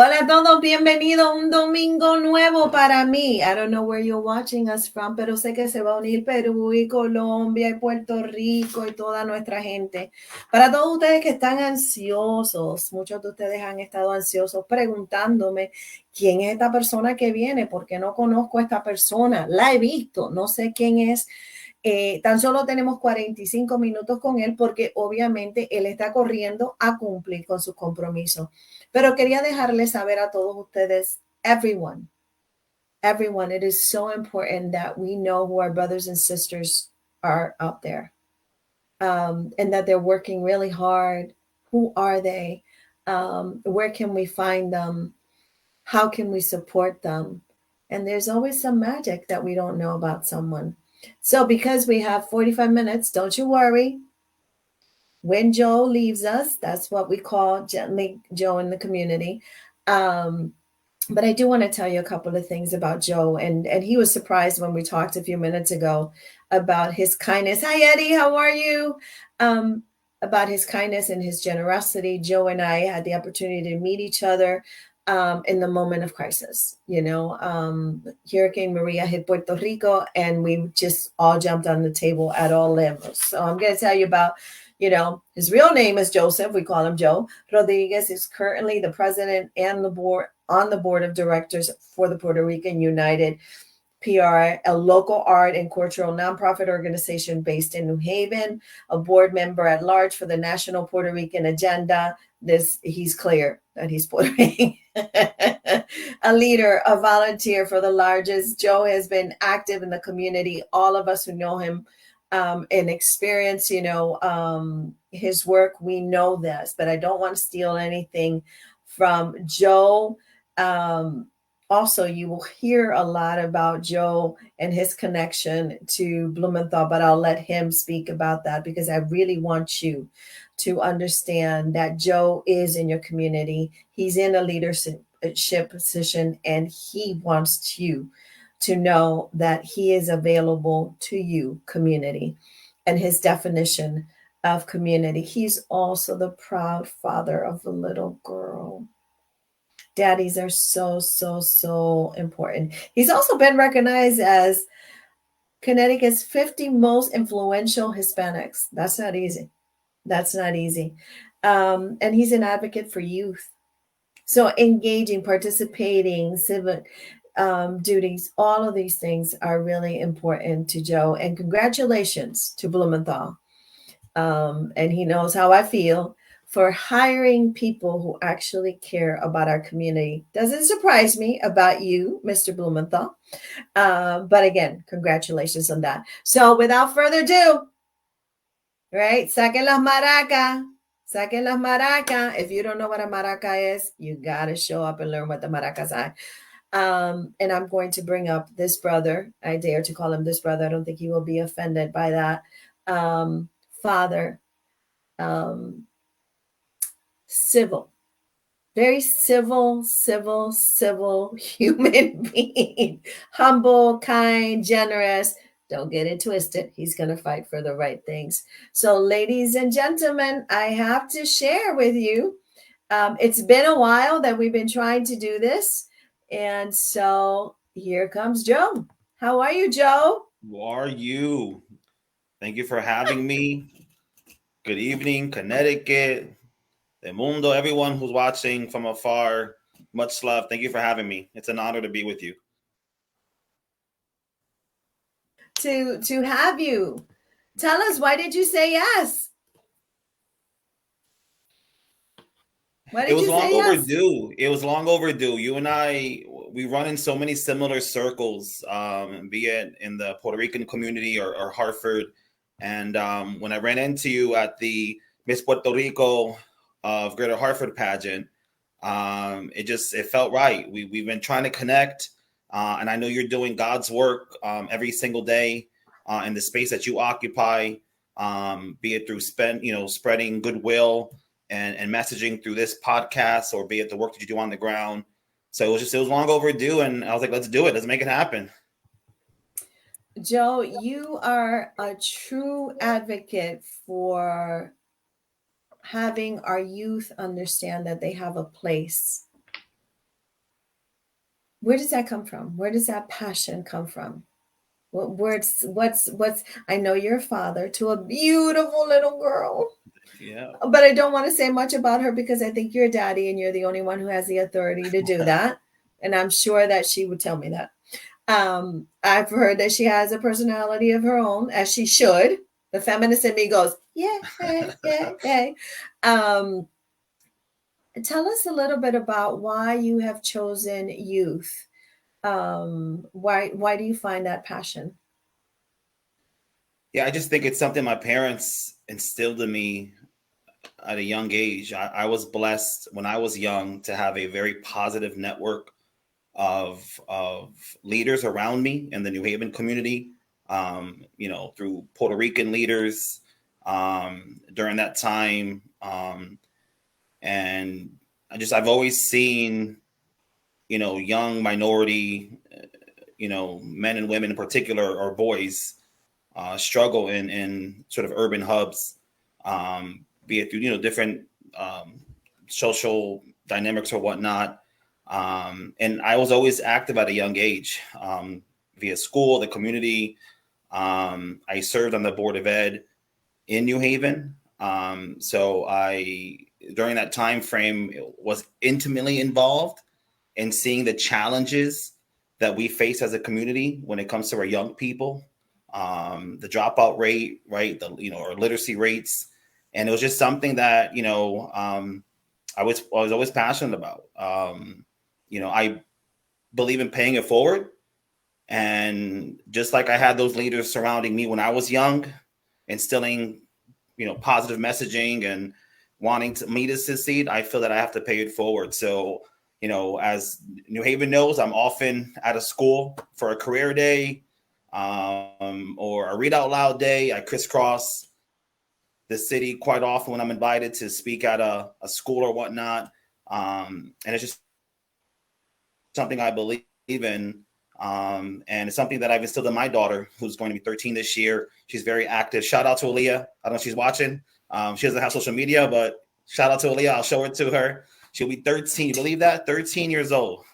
Hola a todos, bienvenido a un domingo nuevo para mí. I don't know where you're watching us from, pero sé que se va a unir Perú y Colombia y Puerto Rico y toda nuestra gente. Para todos ustedes que están ansiosos, muchos de ustedes han estado ansiosos preguntándome quién es esta persona que viene, porque no conozco a esta persona, la he visto, no sé quién es. Tan solo tenemos 45 minutos con él porque obviamente él está corriendo a cumplir con sus compromisos. Pero quería dejarles saber a todos ustedes, everyone, it is so important that we know who our brothers and sisters are out there, and that they're working really hard. Who are they? Where can we find them? How can we support them? And there's always some magic that we don't know about someone. So, because we have 45 minutes, don't you worry. When Joe leaves us, that's what we call gently Joe in the community. But I do want to tell you a couple of things about Joe. And he was surprised when we talked a few minutes ago about his kindness. Hi, Eddie. How are you? About his kindness and his generosity. Joe and I had the opportunity to meet each other in the moment of crisis. Hurricane Maria hit Puerto Rico, and we just all jumped on the table at all levels. So I'm going to tell you about, his real name is Joseph. We call him Joe. Rodríguez is currently the president and the board on the board of directors for the Puerto Rican United PR, a local art and cultural nonprofit organization based in New Haven, a board member at large for the National Puerto Rican Agenda. He's clear that he's Puerto Rican. A leader, a volunteer for the largest. Joe has been active in the community. All of us who know him and experience, his work, we know this, but I don't want to steal anything from Joe. Also, you will hear a lot about Joe and his connection to Blumenthal, but I'll let him speak about that because I really want you to understand that Joe is in your community. He's in a leadership position, and he wants you to know that he is available to you, community, and his definition of community. He's also the proud father of a little girl. Daddies are so, so, so important. He's also been recognized as Connecticut's 50 most influential Hispanics. That's not easy. That's not easy. And he's an advocate for youth. So engaging, participating, civic duties, all of these things are really important to Joe. And congratulations to Blumenthal. And he knows how I feel for hiring people who actually care about our community. Doesn't surprise me about you, Mr. Blumenthal. But again, congratulations on that. So without further ado, right? Saquen las maracas. Saquen las maracas. If you don't know what a maraca is, you got to show up and learn what the maracas are. And I'm going to bring up this brother. I dare to call him this brother. I don't think he will be offended by that. Father, civil, very civil human being, humble, kind, generous. Don't get it twisted. He's going to fight for the right things. So, ladies and gentlemen, I have to share with you. It's been a while that we've been trying to do this. And so here comes Joe. How are you, Joe? Who are you? Thank you for having me. Good evening, Connecticut, the mundo, everyone who's watching from afar. Much love. Thank you for having me. It's an honor to be with you. To have you. Tell us, why did you say yes? Why did It was you long say yes? overdue. It was long overdue. You and I, we run in so many similar circles, be it in the Puerto Rican community or Hartford. And when I ran into you at the Miss Puerto Rico of Greater Hartford pageant, it felt right. We've been trying to connect, and I know you're doing God's work every single day in the space that you occupy, be it through spreading goodwill and messaging through this podcast, or be it the work that you do on the ground. So it was long overdue, and I was like, let's do it. Let's make it happen. Joe, you are a true advocate for having our youth understand that they have a place Where does that come from? Where does that passion come from? What's I know you're a father to a beautiful little girl, Yeah. but I don't want to say much about her because I think you're a daddy and you're the only one who has the authority to do that. And I'm sure that she would tell me that. I've heard that she has a personality of her own, as she should. The feminist in me goes, yeah, yeah, yeah. Um, Tell us a little bit about why you have chosen youth. Why do you find that passion? Yeah, I just think it's something my parents instilled in me at a young age. I was blessed when I was young to have a very positive network of leaders around me in the New Haven community. Through Puerto Rican leaders during that time, and I've always seen young minority men and women in particular, or boys, struggle in sort of urban hubs, be it through different um, social dynamics or whatnot. And I was always active at a young age, via school, the community. I served on the board of ed in New Haven, so I during that time frame was intimately involved in seeing the challenges that we face as a community when it comes to our young people, the dropout rate, right? Our literacy rates, and it was just something that I was always passionate about. I believe in paying it forward, and just like I had those leaders surrounding me when I was young, instilling positive messaging and wanting me to succeed, I feel that I have to pay it forward. So as New Haven knows, I'm often at a school for a career day, or a read out loud day. I crisscross the city quite often when I'm invited to speak at a school or whatnot. And it's just something I believe in. And it's something that I've instilled in my daughter, who's going to be 13 this year. She's very active. Shout out to Aaliyah. I don't know if she's watching. She doesn't have social media, but shout out to Aaliyah. I'll show it to her. She'll be 13. You believe that? 13 years old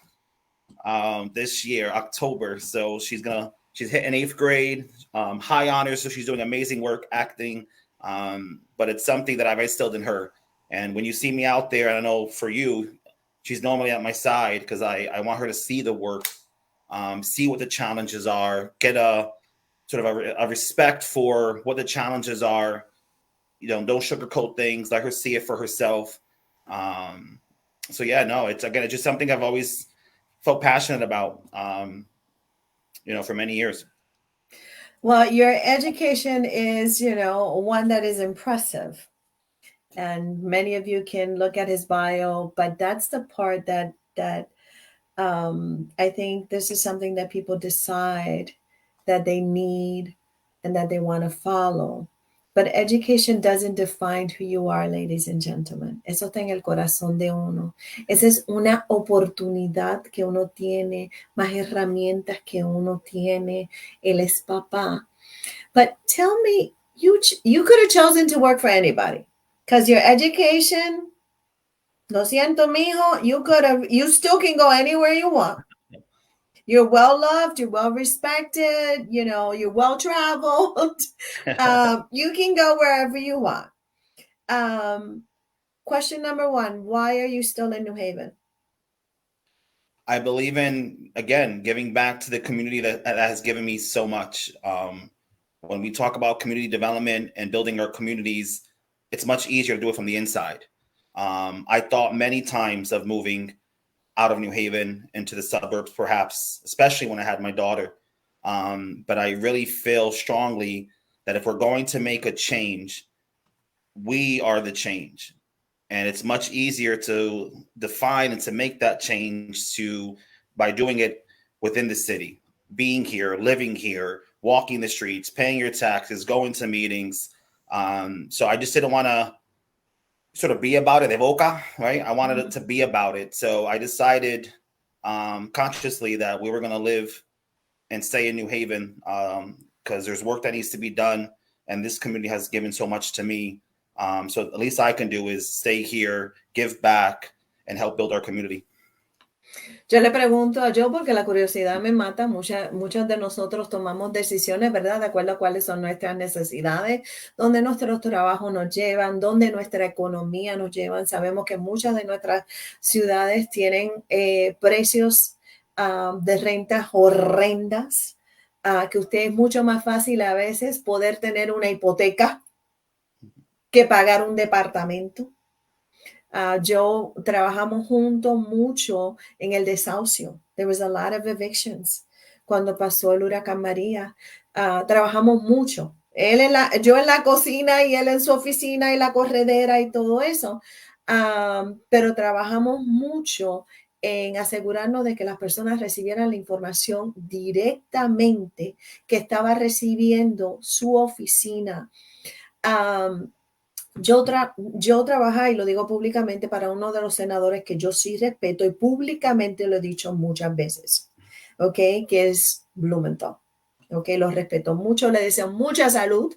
this year, October. So she's hitting eighth grade, high honors. So she's doing amazing work acting. But it's something that I've instilled in her. And when you see me out there, I know for you, she's normally at my side because I want her to see the work, see what the challenges are, get a sort of a respect for what the challenges are. Don't sugarcoat things. Let her see it for herself. Um, so yeah, no, it's just something I've always felt passionate about, for many years. Well, your education is, one that is impressive. And many of you can look at his bio, but that's the part that I think this is something that people decide that they need and that they want to follow. But education doesn't define who you are, ladies and gentlemen. Eso está en el corazón de uno. Esa es una oportunidad que uno tiene, más herramientas que uno tiene. Él es papá. But tell me, you could have chosen to work for anybody because your education, lo siento, mijo, you still can go anywhere you want. You're well loved, you're well respected, you're well traveled. You can go wherever you want. Um, Question number one, why are you still in New Haven? I believe in, again, giving back to the community that has given me so much. When we talk about community development and building our communities, it's much easier to do it from the inside. I thought many times of moving out of New Haven into the suburbs, perhaps, especially when I had my daughter. But I really feel strongly that if we're going to make a change, we are the change. And it's much easier to define and to make that change by doing it within the city, being here, living here, walking the streets, paying your taxes, going to meetings. So I just didn't want to sort of be about it, de boca, right? I wanted it to be about it. So I decided consciously that we were going to live and stay in New Haven, because there's work that needs to be done. And this community has given so much to me. So at least I can do is stay here, give back, and help build our community. Yo le pregunto a Joe porque la curiosidad me mata. Muchos de nosotros tomamos decisiones, ¿verdad? De acuerdo a cuáles son nuestras necesidades, dónde nuestros trabajos nos llevan, dónde nuestra economía nos llevan. Sabemos que muchas de nuestras ciudades tienen precios de rentas horrendas, que usted es mucho más fácil a veces poder tener una hipoteca que pagar un departamento. Yo trabajamos juntos mucho en el desahucio. There was a lot of evictions cuando pasó el huracán María. Trabajamos mucho. Yo en la cocina y él en su oficina y la corredera y todo eso. Pero trabajamos mucho en asegurarnos de que las personas recibieran la información directamente que estaba recibiendo su oficina. Um, yo trabajé, y lo digo públicamente, para uno de los senadores que yo sí respeto y públicamente lo he dicho muchas veces, ¿ok? Que es Blumenthal, ¿ok? Lo respeto mucho, le deseo mucha salud,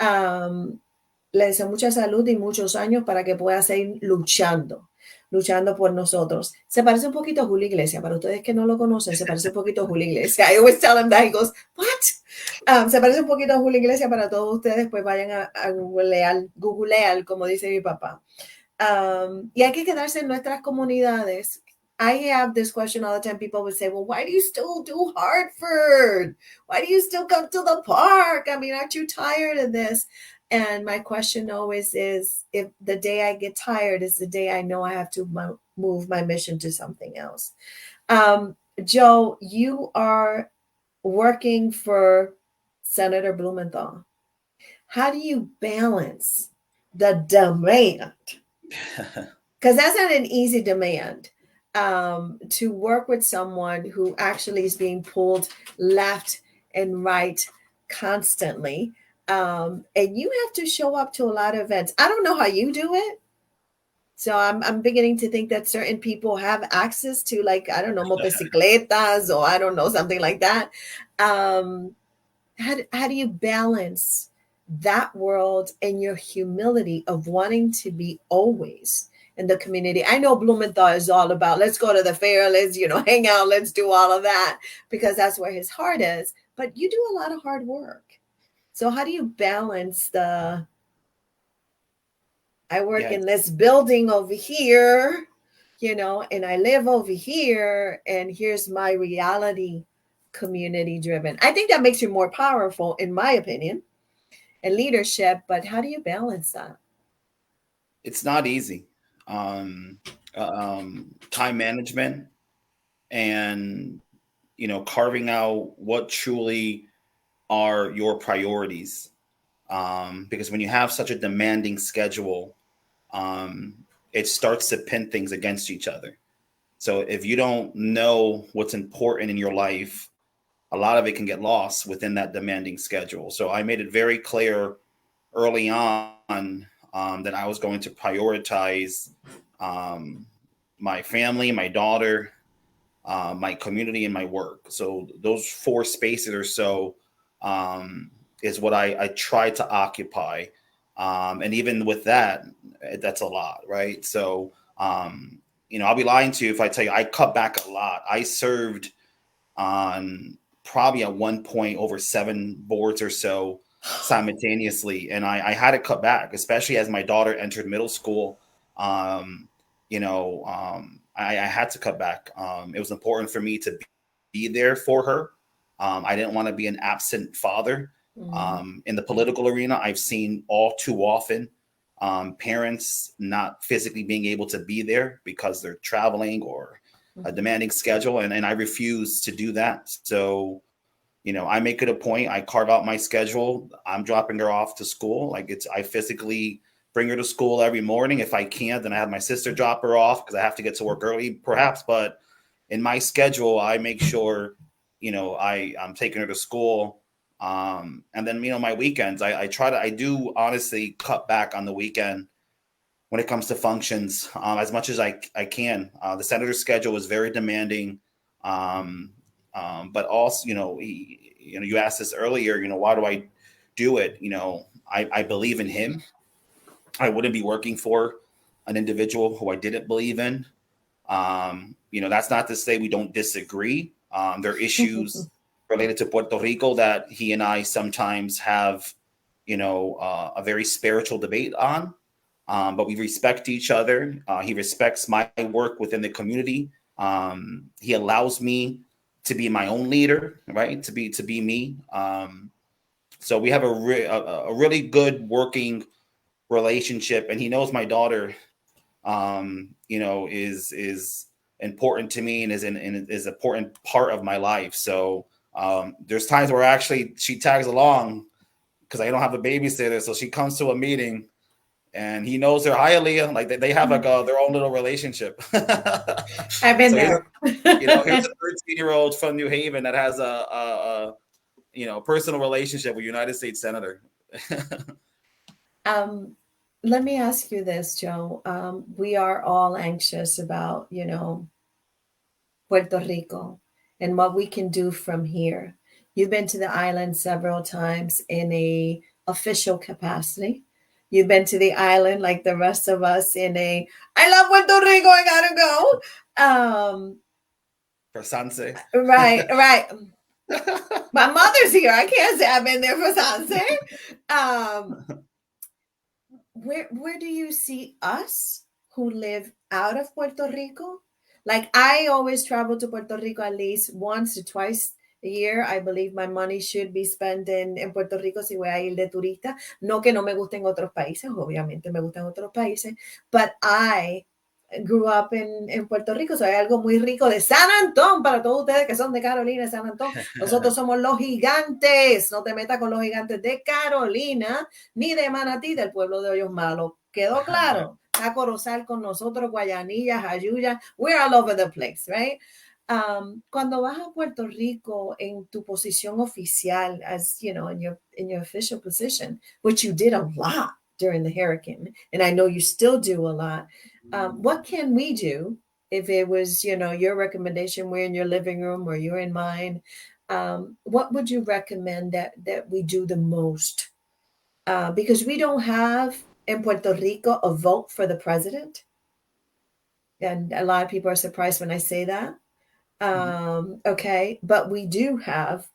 um, le deseo mucha salud y muchos años para que pueda seguir luchando por nosotros. Se parece un poquito a Julio Iglesias, para ustedes que no lo conocen, se parece un poquito a Julio Iglesias. I always tell him that, he goes, what? Se parece un poquito a Julio Iglesias para todos ustedes, pues vayan a googlear, como dice mi papá. Y hay que quedarse en nuestras comunidades. I have this question all the time. People would say, well, why do you still do Hartford? Why do you still come to the park? I mean, aren't you tired of this? And my question always is, if the day I get tired is the day I know I have to move my mission to something else. Joe, you are working for Senator Blumenthal. How do you balance the demand? Because that's not an easy demand, to work with someone who actually is being pulled left and right constantly. And you have to show up to a lot of events. I don't know how you do it. So I'm beginning to think that certain people have access to, like, I don't know, motocicletas, or I don't know, something like that. How do you balance that world and your humility of wanting to be always in the community? I know Blumenthal is all about, let's go to the fair, let's, hang out, let's do all of that, because that's where his heart is. But you do a lot of hard work. So how do you balance I work in this building over here, and I live over here, and here's my reality, community driven. I think that makes you more powerful, in my opinion, and leadership. But how do you balance that? It's not easy. Time management and carving out what truly are your priorities. Because when you have such a demanding schedule, it starts to pin things against each other. So if you don't know what's important in your life, a lot of it can get lost within that demanding schedule. So I made it very clear early on, that I was going to prioritize um, my family, my daughter, my community, and my work. So those four spaces or so is what I try to occupy. And even with that, that's a lot, right? So, I'll be lying to you if I tell you I cut back a lot. I served on probably at one point over 7 boards or so simultaneously, and I had to cut back, especially as my daughter entered middle school. I had to cut back. It was important for me to be there for her. I didn't want to be an absent father. In the political arena, I've seen all too often parents not physically being able to be there because they're traveling or a demanding schedule, and I refuse to do that. So, I make it a point. I carve out my schedule. I'm dropping her off to school. I physically bring her to school every morning. If I can't, then I have my sister drop her off because I have to get to work early, perhaps. But in my schedule, I make sure, I'm taking her to school. And then, my weekends, I do honestly cut back on the weekend when it comes to functions, as much as I can. The senator's schedule is very demanding. But also, you asked this earlier, why do I do it? I believe in him. I wouldn't be working for an individual who I didn't believe in. That's not to say we don't disagree. There are issues related to Puerto Rico that he and I sometimes have, a very spiritual debate on. But we respect each other. He respects my work within the community. He allows me to be my own leader, right? To be me. So we have a really good working relationship, and he knows my daughter, is important to me and is an important part of my life. So there's times where actually she tags along because I don't have a babysitter, so she comes to a meeting. And he knows her. Hi, Aaliyah. Like they have like their own little relationship. I've been there. Here's a 13-year-old from New Haven that has a personal relationship with United States Senator. Let me ask you this, Joe. We are all anxious about, Puerto Rico and what we can do from here. You've been to the island several times in a official capacity. You've been to the island like the rest of us in a I love Puerto Rico, I gotta go. For Sanse. Right. My mother's here. I can't say I've been there for Sanse. Where do you see us who live out of Puerto Rico? Like I always travel to Puerto Rico at least once or twice a year. I believe my money should be spent in Puerto Rico si voy a ir de turista. No que no me gusten otros países, obviamente me gustan otros países, but I grew up in Puerto Rico, so hay algo muy rico de San Antón para todos ustedes que son de Carolina, San Antón. Nosotros somos los gigantes, no te metas con los gigantes de Carolina ni de Manatí, del pueblo de Hoyos Malos. ¿Quedó claro? Está Corozal con nosotros, Guayanilla, Jayuya, we're all over the place, right? Cuando vas a Puerto Rico en tu posición oficial, as you know, in your official position, which you did a lot during the hurricane, and I know you still do a lot. What can we do if it was, your recommendation? We're in your living room or you're in mine. What would you recommend that we do the most? Because we don't have in Puerto Rico a vote for the president, and a lot of people are surprised when I say that. Okay, but we do have